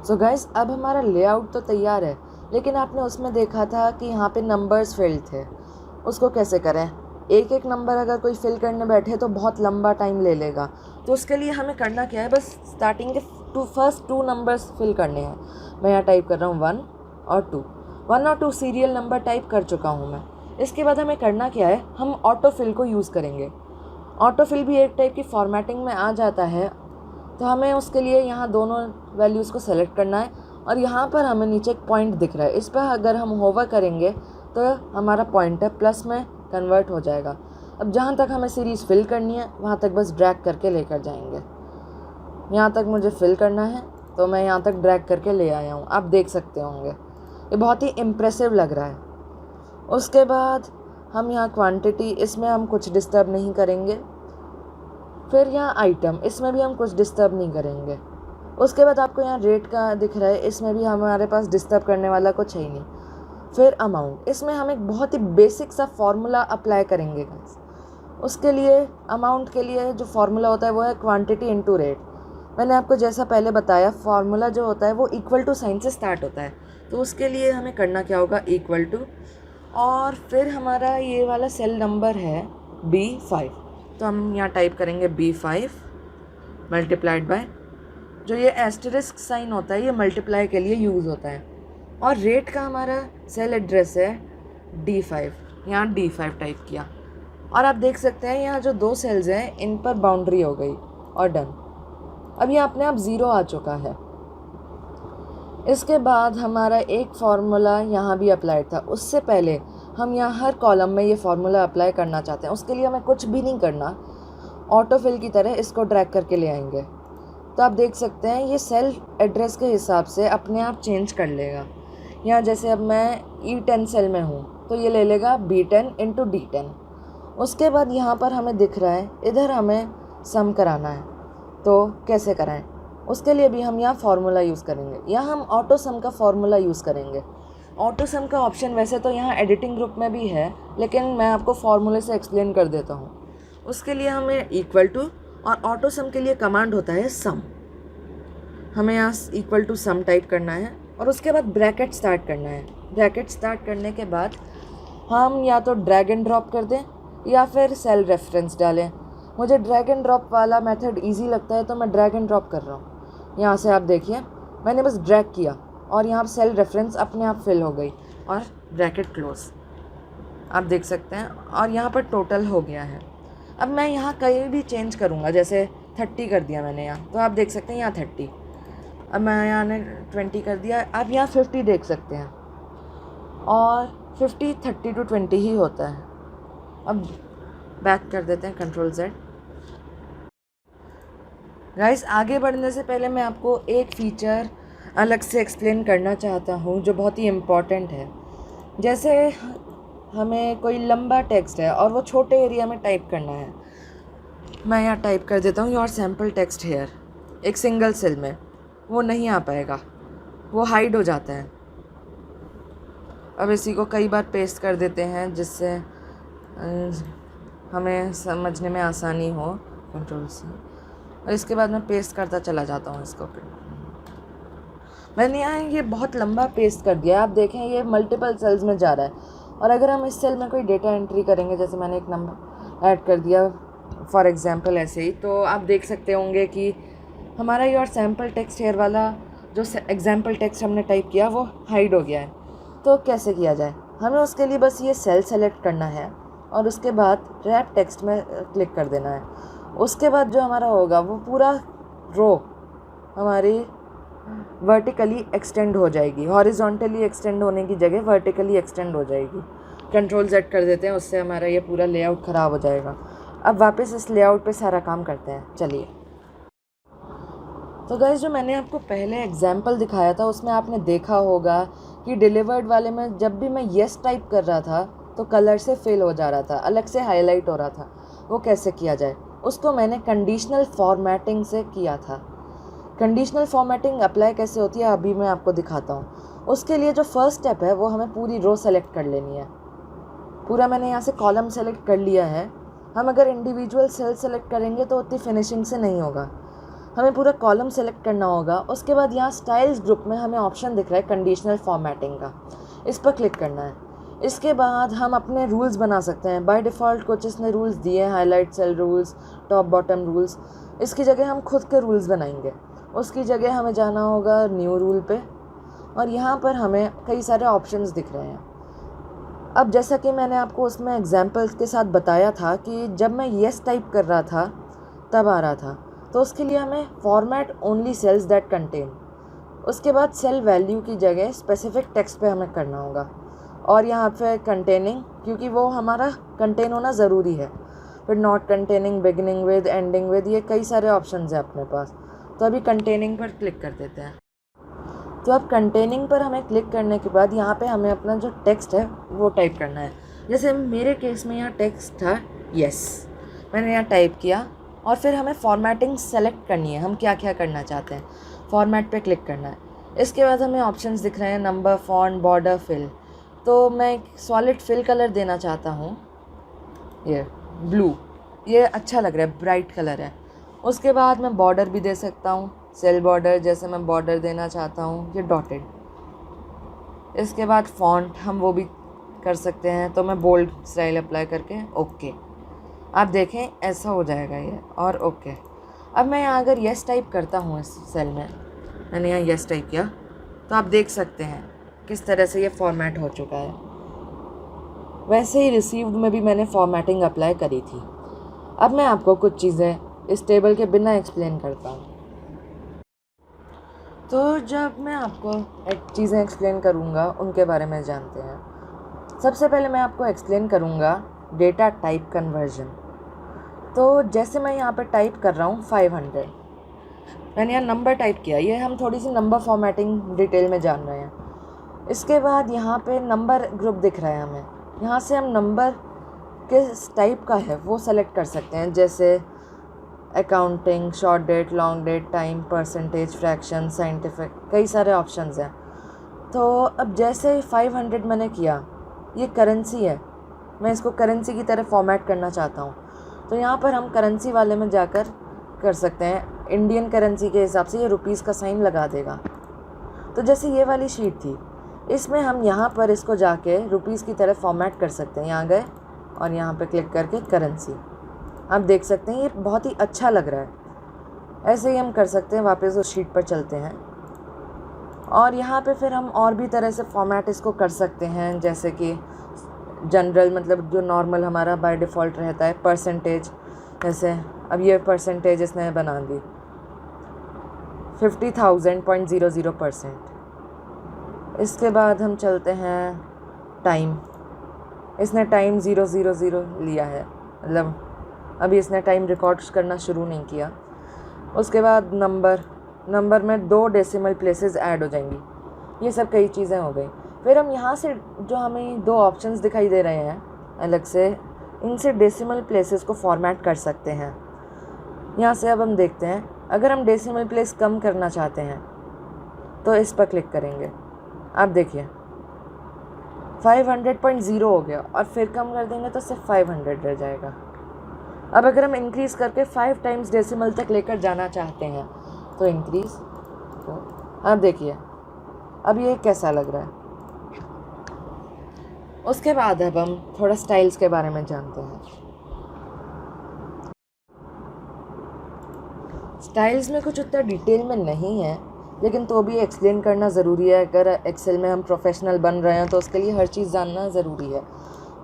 So guys, अब हमारा layout तो तैयार है, लेकिन आपने उसमें देखा था कि यहाँ पे नंबर्स फिल थे। उसको कैसे करें? एक एक नंबर अगर कोई फिल करने बैठे तो बहुत लंबा टाइम ले लेगा। तो उसके लिए हमें करना क्या है, बस स्टार्टिंग के फर्स्ट 2 नंबर्स फिल करने हैं। मैं यहाँ टाइप कर रहा हूँ 1 और 2। 1 और 2 सीरियल नंबर टाइप कर चुका हूँ मैं। इसके बाद हमें करना क्या है, हम ऑटो फिल को यूज़ करेंगे। ऑटो फिल भी एक टाइप की फॉर्मेटिंग में आ जाता है। तो हमें उसके लिए यहाँ दोनों वैल्यूज़ को सेलेक्ट करना है और यहाँ पर हमें नीचे एक पॉइंट दिख रहा है। इस पर अगर हम होवर करेंगे तो हमारा पॉइंटर प्लस में कन्वर्ट हो जाएगा। अब जहाँ तक हमें सीरीज़ फिल करनी है वहाँ तक बस ड्रैग करके लेकर जाएंगे। यहाँ तक मुझे फिल करना है तो मैं यहाँ तक ड्रैग करके ले आया हूँ। आप देख सकते होंगे ये बहुत ही इम्प्रेसिव लग रहा है। उसके बाद हम यहाँ क्वांटिटी, इसमें हम कुछ डिस्टर्ब नहीं करेंगे। फिर यहाँ आइटम, इसमें भी हम कुछ डिस्टर्ब नहीं करेंगे। उसके बाद आपको यहाँ रेट का दिख रहा है, इसमें भी हमारे पास डिस्टर्ब करने वाला कुछ है ही नहीं। फिर अमाउंट, इसमें हम एक बहुत ही बेसिक सा फॉर्मूला अप्लाई करेंगे गाइस। उसके लिए अमाउंट के लिए जो फार्मूला होता है वो है क्वांटिटी इनटू रेट। मैंने आपको जैसा पहले बताया, फार्मूला जो होता है वो इक्वल टू साइन से स्टार्ट होता है। तो उसके लिए हमें करना क्या होगा, इक्वल टू, और फिर हमारा ये वाला सेल नंबर है B5। तो हम यहाँ टाइप करेंगे B5 मल्टीप्लाइड बाय, जो ये एस्टेरिस्क साइन होता है ये मल्टीप्लाई के लिए यूज़ होता है। और रेट का हमारा सेल एड्रेस है D5, यहाँ D5 टाइप किया। और आप देख सकते हैं यहाँ जो 2 सेल्स हैं इन पर बाउंड्री हो गई और डन। अब ये अपने आप 0 आ चुका है। इसके बाद हमारा एक फार्मूला यहाँ भी अप्लाई था। उससे पहले हम यहाँ हर कॉलम में ये फार्मूला अप्लाई करना चाहते हैं। उसके लिए हमें कुछ भी नहीं करना, ऑटो फिल की तरह इसको ड्रैग करके ले आएंगे। तो आप देख सकते हैं ये सेल एड्रेस के हिसाब से अपने आप चेंज कर लेगा। यहाँ जैसे अब मैं E10 सेल में हूँ तो ये ले लेगा B10 इंटू D10। उसके बाद यहाँ पर हमें दिख रहा है इधर हमें सम कराना है। तो कैसे कराएं, उसके लिए भी हम यहाँ फार्मूला यूज़ करेंगे। यहाँ हम ऑटो सम का फार्मूला यूज़ करेंगे। ऑटो सम का ऑप्शन वैसे तो यहाँ एडिटिंग ग्रुप में भी है, लेकिन मैं आपको फार्मूले से एक्सप्लेन कर देता हूँ। उसके लिए हमें इक्वल टू, और ऑटो सम के लिए कमांड होता है सम। हमें यहाँ इक्वल टू सम टाइप करना है और उसके बाद ब्रैकेट स्टार्ट करना है। ब्रैकेट स्टार्ट करने के बाद हम या तो ड्रैग एंड ड्रॉप कर दें या फिर सेल रेफरेंस डालें। मुझे ड्रैग एंड ड्रॉप वाला मेथड इजी लगता है तो मैं ड्रैग एंड ड्रॉप कर रहा हूँ। यहाँ से आप देखिए मैंने बस ड्रैग किया और यहाँ पर सेल रेफरेंस अपने आप फिल हो गई और ब्रैकेट क्लोज, आप देख सकते हैं। और यहाँ पर टोटल हो गया है। अब मैं यहाँ कहीं भी चेंज करूँगा, जैसे 30 कर दिया मैंने यहाँ, तो आप देख सकते हैं यहाँ 30। अब मैं यहाँ ने 20 कर दिया। आप यहाँ 50 देख सकते हैं, और 50 30 to 20 ही होता है। अब बैक कर देते हैं, Ctrl+Z। गाइस, आगे बढ़ने से पहले मैं आपको एक फ़ीचर अलग से एक्सप्लेन करना चाहता हूँ जो बहुत ही इम्पॉर्टेंट है। जैसे हमें कोई लंबा टेक्स्ट है और वो छोटे एरिया में टाइप करना है। मैं यहाँ टाइप कर देता हूँ योर सैम्पल टेक्स्ट हेयर, एक सिंगल सेल में। वो नहीं आ पाएगा, वो हाइड हो जाता है। अब इसी को कई बार पेस्ट कर देते हैं जिससे हमें समझने में आसानी हो। Ctrl+C, और इसके बाद मैं पेस्ट करता चला जाता हूँ इसको। मैंने यहाँ ये बहुत लंबा पेस्ट कर दिया। आप देखें ये मल्टीपल सेल्स में जा रहा है। और अगर हम इस सेल में कोई डेटा एंट्री करेंगे, जैसे मैंने एक नंबर ऐड कर दिया फॉर एग्जांपल ऐसे ही, तो आप देख सकते होंगे कि हमारा योर सैम्पल टेक्स्ट हेयर वाला जो एग्जाम्पल टेक्स्ट हमने टाइप किया वो हाइड हो गया है। तो कैसे किया जाए, हमें उसके लिए बस ये सेल सेलेक्ट करना है और उसके बाद रैप टेक्स्ट में क्लिक कर देना है। उसके बाद जो हमारा होगा वो पूरा रो हमारी वर्टिकली एक्सटेंड हो जाएगी। हॉरिजॉन्टली एक्सटेंड होने की जगह वर्टिकली एक्सटेंड हो जाएगी। Ctrl+Z कर देते हैं, उससे हमारा ये पूरा लेआउट ख़राब हो जाएगा। अब वापस इस लेआउट पे सारा काम करते हैं, चलिए। तो गाइस, जो मैंने आपको पहले एग्जाम्पल दिखाया था उसमें आपने देखा होगा कि डिलीवर्ड वाले में जब भी मैं येस टाइप कर रहा था तो कलर से फिल हो जा रहा था, अलग से हाईलाइट हो रहा था। वो कैसे किया जाए, उसको मैंने कंडीशनल फॉर्मेटिंग से किया था। कंडीशनल फॉर्मेटिंग अप्लाई कैसे होती है अभी मैं आपको दिखाता हूँ। उसके लिए जो फर्स्ट स्टेप है वो हमें पूरी रो सेलेक्ट कर लेनी है। पूरा मैंने यहाँ से कॉलम सेलेक्ट कर लिया है। हम अगर इंडिविजुअल सेल सेलेक्ट करेंगे तो उतनी फिनिशिंग से नहीं होगा। हमें पूरा कॉलम सेलेक्ट करना होगा। उसके बाद यहाँ स्टाइल्स ग्रुप में हमें ऑप्शन दिख रहा है कंडीशनल फॉर्मेटिंग का, इस पर क्लिक करना है। इसके बाद हम अपने रूल्स बना सकते हैं। बाय डिफ़ॉल्ट कुछ इसने रूल्स दिए हैं, highlight cell rules, top bottom rules. इसकी जगह हम खुद के रूल्स बनाएंगे। उसकी जगह हमें जाना होगा न्यू रूल पे, और यहाँ पर हमें कई सारे ऑप्शंस दिख रहे हैं। अब जैसा कि मैंने आपको उसमें एग्जांपल्स के साथ बताया था कि जब मैं येस टाइप कर रहा था तब आ रहा था, तो उसके लिए हमें format only cells that contain, उसके बाद सेल वैल्यू की जगह स्पेसिफिक टेक्स्ट पे हमें करना होगा, और यहाँ पे कंटेनिंग, क्योंकि वो हमारा कंटेन होना ज़रूरी है। फिर not containing, beginning with, ending with, ये कई सारे ऑप्शंस हैं अपने पास। तो अभी कंटेनिंग पर क्लिक कर देते हैं। तो अब कंटेनिंग पर हमें क्लिक करने के बाद यहाँ पे हमें अपना जो टेक्स्ट है वो टाइप करना है। जैसे मेरे केस में यहाँ टेक्स्ट था येस, मैंने यहाँ टाइप किया, और फिर हमें फॉर्मेटिंग सेलेक्ट करनी है, हम क्या क्या करना चाहते हैं। फॉर्मेट पे क्लिक करना है। इसके बाद हमें ऑप्शंस दिख रहे हैं नंबर, फॉन्ट, बॉर्डर, फिल। तो मैं एक सॉलिड फिल कलर देना चाहता हूँ, ये ब्लू, ये अच्छा लग रहा है, ब्राइट कलर है। उसके बाद मैं बॉर्डर भी दे सकता हूँ, सेल बॉर्डर, जैसे मैं बॉर्डर देना चाहता हूँ ये डॉटेड। इसके बाद फॉन्ट हम वो भी कर सकते हैं, तो मैं बोल्ड स्टाइल अप्लाई करके ओके, आप देखें ऐसा हो जाएगा ये, और ओके। अब मैं यहाँ अगर येस टाइप करता हूँ इस सेल में, मैंने यहाँ येस टाइप किया, तो आप देख सकते हैं किस तरह से ये फॉर्मेट हो चुका है। वैसे ही रिसीव्ड में भी मैंने फॉर्मेटिंग अप्लाई करी थी। अब मैं आपको कुछ चीज़ें इस टेबल के बिना एक्सप्लेन करता हूँ। तो जब मैं आपको चीज़ें एक्सप्लेन करूँगा उनके बारे में जानते हैं। सबसे पहले मैं आपको एक्सप्लेन करूँगा डेटा टाइप कन्वर्जन। तो जैसे मैं यहाँ पे टाइप कर रहा हूँ 500, मैंने यहाँ नंबर टाइप किया, ये हम थोड़ी सी नंबर फॉर्मेटिंग डिटेल में जान रहे हैं। इसके बाद यहाँ पे नंबर ग्रुप दिख रहा है हमें, यहाँ से हम नंबर किस टाइप का है वो सेलेक्ट कर सकते हैं, जैसे accounting, short date, long date, time, percentage, fraction, scientific, कई सारे ऑप्शंस हैं। तो अब जैसे 500 मैंने किया, ये करेंसी है, मैं इसको करेंसी की तरह फॉर्मेट करना चाहता हूँ, तो यहाँ पर हम करेंसी वाले में जाकर कर सकते हैं। इंडियन करेंसी के हिसाब से ये रुपीज़ का साइन लगा देगा। तो जैसे ये वाली शीट थी, इसमें हम यहाँ पर इसको जाके रुपीज़ की तरह फॉर्मेट कर सकते हैं। यहाँ गए और यहाँ पे क्लिक करके करेंसी, आप देख सकते हैं ये बहुत ही अच्छा लग रहा है। ऐसे ही हम कर सकते हैं। वापस उस शीट पर चलते हैं, और यहाँ पे फिर हम और भी तरह से फॉर्मेट इसको कर सकते हैं, जैसे कि जनरल, मतलब जो नॉर्मल हमारा बाय डिफ़ॉल्ट रहता है, परसेंटेज। जैसे अब ये परसेंटेज इसने बना दी 50,000.00%। इसके बाद हम चलते हैं टाइम, इसने टाइम 000 लिया है, मतलब अभी इसने टाइम रिकॉर्ड करना शुरू नहीं किया। उसके बाद नंबर में 2 डेसिमल प्लेसेस ऐड हो जाएंगी। ये सब कई चीज़ें हो गई। फिर हम यहाँ से जो हमें 2 ऑप्शंस दिखाई दे रहे हैं अलग से, इनसे डेसिमल प्लेसेस को फॉर्मेट कर सकते हैं। यहाँ से अब हम देखते हैं, अगर हम डेसिमल प्लेस कम करना चाहते हैं तो इस पर क्लिक करेंगे। आप देखिए 500.0 हो गया, और फिर कम कर देंगे तो सिर्फ 500 रह जाएगा। अब अगर हम इंक्रीज़ करके 5 टाइम्स डेसिमल तक लेकर जाना चाहते हैं तो इंक्रीज़, तो अब देखिए अब ये कैसा लग रहा है। उसके बाद अब हम थोड़ा स्टाइल्स के बारे में जानते हैं। स्टाइल्स में कुछ उतना डिटेल में नहीं है, लेकिन तो भी एक्सप्लेन करना ज़रूरी है। अगर एक्सेल में हम प्रोफेशनल बन रहे हैं तो उसके लिए हर चीज़ जानना ज़रूरी है।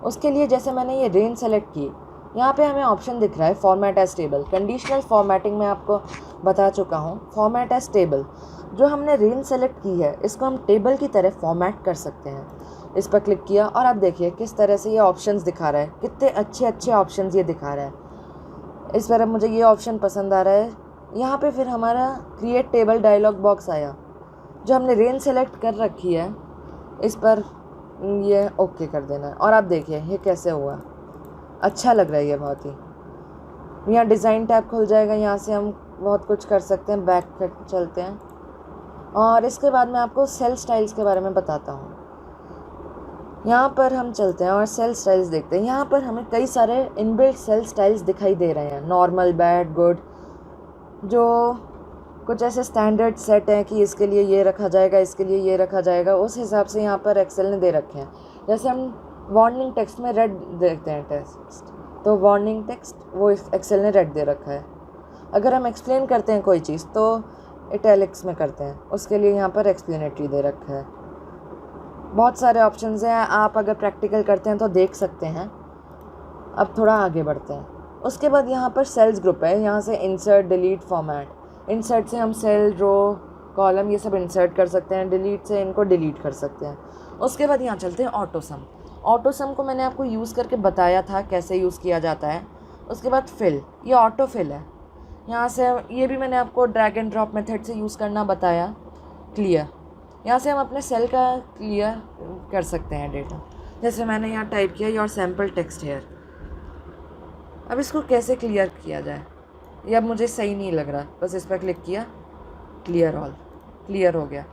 उसके लिए जैसे मैंने ये रेंज सेलेक्ट की, यहाँ पे हमें ऑप्शन दिख रहा है format as table. Conditional formatting में आपको बता चुका हूँ। फॉर्मेट एज टेबल, जो हमने रेंज सेलेक्ट की है इसको हम टेबल की तरह फॉर्मेट कर सकते हैं। इस पर क्लिक किया, और आप देखिए किस तरह से ये ऑप्शंस दिखा रहा है, कितने अच्छे अच्छे ऑप्शंस ये दिखा रहा है। इस पर अब मुझे ये ऑप्शन पसंद आ रहा है। यहाँ पे फिर हमारा क्रिएट टेबल डायलॉग बॉक्स आया, जो हमने रेंज सेलेक्ट कर रखी है इस पर ये ओके कर देना है, और आप देखिए ये कैसे हुआ, अच्छा लग रहा है ये बहुत ही। यहाँ डिज़ाइन टैब खुल जाएगा, यहाँ से हम बहुत कुछ कर सकते हैं। बैक पर चलते हैं, और इसके बाद मैं आपको सेल स्टाइल्स के बारे में बताता हूँ। यहाँ पर हम चलते हैं और सेल स्टाइल्स देखते हैं। यहाँ पर हमें कई सारे इनबिल्ट सेल स्टाइल्स दिखाई दे रहे हैं, नॉर्मल, बैड, गुड। जो कुछ ऐसे स्टैंडर्ड सेट हैं कि इसके लिए ये रखा जाएगा, इसके लिए ये रखा जाएगा, उस हिसाब से यहाँ पर एक्सेल ने दे रखे हैं। जैसे हम वार्निंग टेक्स्ट में रेड देखते हैं टेक्स्ट, तो वार्निंग टेक्स्ट वो एक्सेल ने रेड दे रखा है। अगर हम एक्सप्लेन करते हैं कोई चीज़ तो इटैलिक्स में करते हैं, उसके लिए यहाँ पर एक्सप्लेनेटरी दे रखा है। बहुत सारे ऑप्शंस हैं, आप अगर प्रैक्टिकल करते हैं तो देख सकते हैं। अब थोड़ा आगे बढ़ते हैं। उसके बाद यहाँ पर सेल्स ग्रुप है, यहाँ से इंसर्ट, डिलीट, फॉर्मेट। इंसर्ट से हम सेल, रो, कॉलम ये सब इंसर्ट कर सकते हैं, डिलीट से इनको डिलीट कर सकते हैं। उसके बाद यहाँ चलते हैं ऑटो सम। ऑटो सम को मैंने आपको यूज़ करके बताया था कैसे यूज़ किया जाता है। उसके बाद फिल, ये ऑटो फिल है। यहाँ से ये भी मैंने आपको ड्रैग एंड ड्रॉप मेथड से यूज़ करना बताया। क्लियर, यहाँ से हम अपने सेल का क्लियर कर सकते हैं डेटा। जैसे मैंने यहाँ टाइप किया योर सैम्पल टेक्स्ट हेयर। अब इसको कैसे क्लियर किया जाए, ये अब मुझे सही नहीं लग रहा, बस इस पर क्लिक किया, क्लियर ऑल, क्लियर हो गया।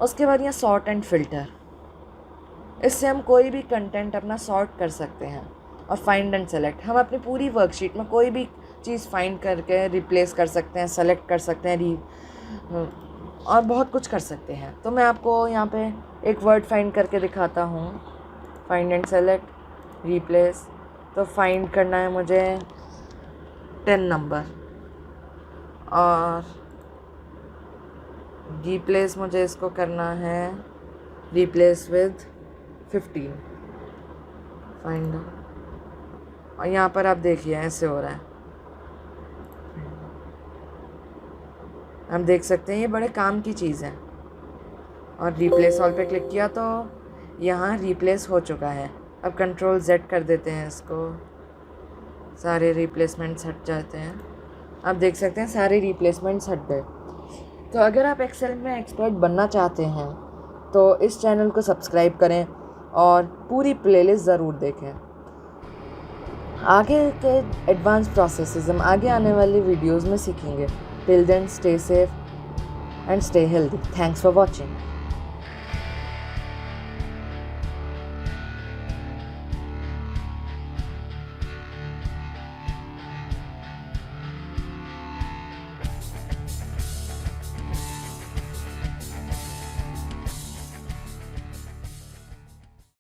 उसके बाद यहाँ सॉर्ट एंड फिल्टर, इससे हम कोई भी कंटेंट अपना सॉर्ट कर सकते हैं। और फाइंड एंड सेलेक्ट, हम अपनी पूरी वर्कशीट में कोई भी चीज़ फाइंड करके रिप्लेस कर सकते हैं, सेलेक्ट कर सकते हैं, और बहुत कुछ कर सकते हैं। तो मैं आपको यहाँ पे एक वर्ड फाइंड करके दिखाता हूँ। Find and select, replace. तो फाइंड करना है मुझे 10 नंबर, और रिप्लेस मुझे इसको करना है रिप्लेस विद 15। फाइंड, और यहाँ पर आप देखिए ऐसे हो रहा है, हम देख सकते हैं ये बड़े काम की चीज़ है। और रिप्लेस ऑल पे क्लिक किया तो यहाँ रिप्लेस हो चुका है। अब कंट्रोल Z कर देते हैं इसको, सारे रिप्लेसमेंट्स हट जाते हैं। आप देख सकते हैं सारे रिप्लेसमेंट्स हट गए। तो अगर आप एक्सेल में एक्सपर्ट बनना चाहते हैं तो इस चैनल को सब्सक्राइब करें और पूरी प्लेलिस्ट ज़रूर देखें। आगे के एडवांस प्रोसेसेस हम आगे आने वाली वीडियोस में सीखेंगे। Till then stay safe and stay healthy. Thanks for watching.